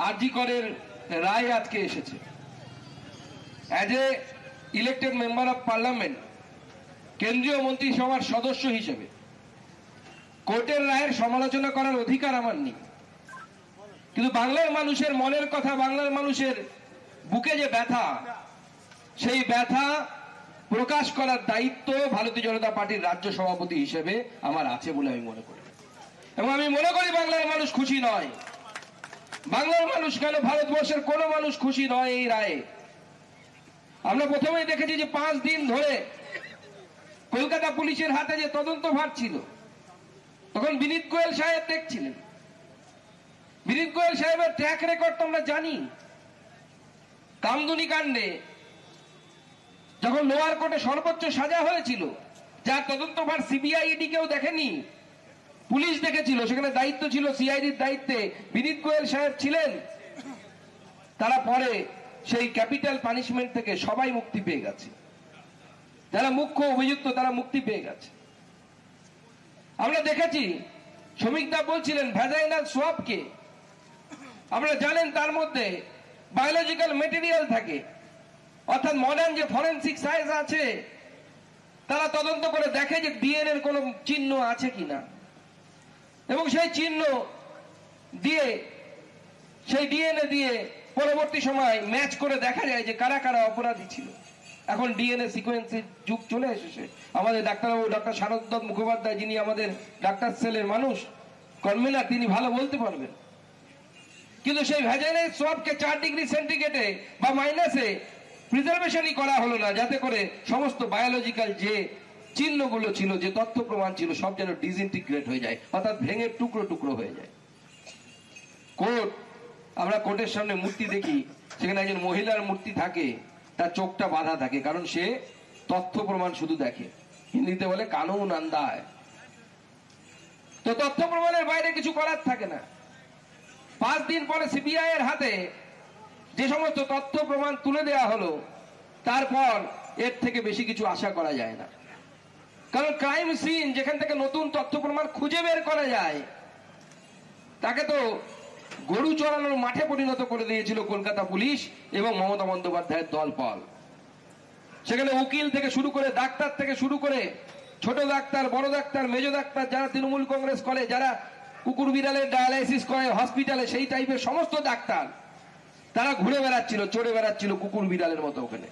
আরজি করের রায় আজকে এসেছে। As a elected member of parliament, কেন্দ্রীয় মন্ত্রিসভার সদস্য হিসেবে কোর্টের রায়ের সমালোচনা করার অধিকার আমার নেই, কিন্তু বাংলার মানুষের মনের কথা, বাংলার মানুষের বুকে যে ব্যথা, সেই ব্যথা প্রকাশ করার দায়িত্ব ভারতীয় জনতা পার্টির রাজ্য সভাপতি হিসেবে আমার আছে বলে আমি মনে করি। এবং আমি মনে করি বাংলার মানুষ খুশি নয়। বাংলার মানুষ কেন, ভারতবর্ষের কোনো মানুষ খুশি নয় এই রায়ে। আমরা প্রথমেই দেখেছি যে 5 দিন ধরে কলকাতা পুলিশের হাতে যে তদন্তভার ছিল, তখন বিনীত গোয়েল সাহেব দেখছিলেন। বিনীত গোয়েল সাহেবের ট্র্যাক রেকর্ড তো আমরা জানি। কামদুনি কাণ্ডে যখন লোয়ার কোর্টে সর্বোচ্চ সাজা হয়েছিল, যার তদন্তভার সিবিআই ইডি কেউ দেখেনি, পুলিশ দেখেছিল, সেখানে দায়িত্ব ছিল সিআইডির দায়িত্বে বিনীত গোয়েল সাহেব ছিলেন। তারা পরে সেই ক্যাপিটাল পানিশমেন্ট থেকে সবাই মুক্তি পেয়ে গেছে। যারা মুখ্য অভিযুক্ত তারা মুক্তি পেয়ে গেছে। আমরা দেখেছি শ্রমিকদা বলছিলেন ভ্যাজাইনাল সোয়াবকে, আপনারা জানেন তার মধ্যে বায়োলজিক্যাল মেটেরিয়াল থাকে, অর্থাৎ মডার্ন যে ফরেনসিক সায়েন্স আছে তারা তদন্ত করে দেখে যে ডিএনএর কোন চিহ্ন আছে কিনা, এবং সেই চিহ্ন দিয়ে, সেই ডিএনএ দিয়ে পরবর্তী সময় ম্যাচ করে দেখা যায় যে কারা কারা অপরাধী ছিল। এখন ডিএনএ সিকোয়েন্সের যুগ চলে এসেছে। আমাদের ডাক্তারবাবু ডক্টর শারদ মুখোপাধ্যায়, যিনি আমাদের ডাক্তার সেলের মানুষ, কনভেনার, তিনি ভালো বলতে পারবেন। কিন্তু সেই ভ্যাজাইনাল সোয়াবকে 4 ডিগ্রি সেন্টিগ্রেডে বা মাইনাসে প্রিজার্ভেশনই করা হলো না, যাতে করে সমস্ত বায়োলজিক্যাল যে চিহ্নগুলো ছিল, যে তথ্য প্রমাণ ছিল, সব যেন ডিসইন্টিগ্রেট হয়ে যায়, অর্থাৎ ভেঙে টুকরো টুকরো হয়ে যায়। কোর্ট, আমরা কোর্টের সামনে মূর্তি দেখি, সেখানে একজন মহিলার মূর্তি থাকে, তার চোখটা বাঁধা থাকে, কারণ সে তথ্য প্রমাণ শুধু দেখে। হিন্দিতে বলে কানুন আন্দায়। তো তথ্য প্রমাণের বাইরে কিছু করার থাকে না। 5 দিন পরে সিবিআই এর হাতে যে সমস্ত তথ্য প্রমাণ তুলে দেওয়া হলো, তারপর এর থেকে বেশি কিছু আশা করা যায় না। কারণ ক্রাইম সিন, যেখান থেকে নতুন তথ্য প্রমাণ খুঁজে বের করা যায়, তাকে তো গরু চড়ানোর মাঠে পরিণত করে দিয়েছিল কলকাতা পুলিশ এবং মমতা বন্দ্যোপাধ্যায়ের দলবল। সেখানে উকিল থেকে শুরু করে, ডাক্তার থেকে শুরু করে, ছোট ডাক্তার, বড় ডাক্তার, মেজ ডাক্তার, যারা তৃণমূল কংগ্রেস করে, যারা কুকুর বিড়ালের ডায়ালাইসিস করে হসপিটালে, সেই টাইপের সমস্ত ডাক্তার, তারা ঘুরে বেড়াচ্ছিল, চড়ে বেড়াচ্ছিল কুকুর বিড়ালের মতো ওখানে।